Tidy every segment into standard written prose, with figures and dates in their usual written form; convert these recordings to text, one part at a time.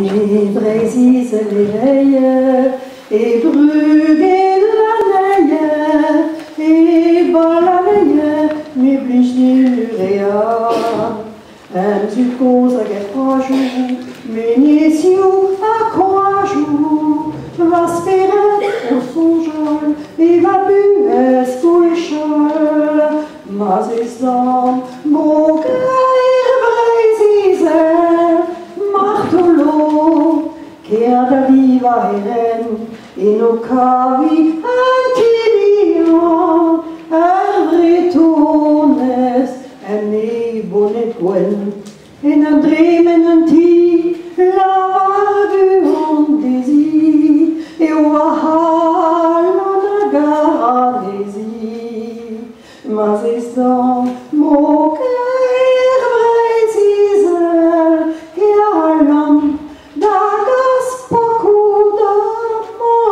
Brésis les veilles, et brûler la neige, et bas la neige, mais blige du réa. Tu causes à trois jours, mais n'essiou à 3 jours, va spérer au songeol, et va buer sous l'échelle, mas estam, mon cœur Brésis, Martolo, che ad viva eren, e no cavi antilion, ervretones, en e bonet gwen, en un dream en un ti, la du en désir, et au ahal en agar désir, mas estam, mon cœur Brésis, che allam, dagas poco d'amor.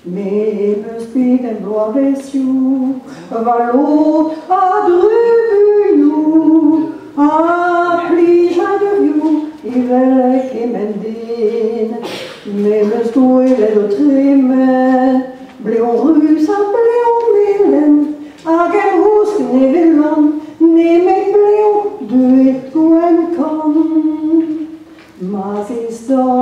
Mais me spiden bloavesiu, valot adrubulu, a plija de viu, i velek e mendin, mais me stoile do trimen, bleon rus a bleon melen, agen husk ne velon, ne mek bleon de et gwen kan, mas istan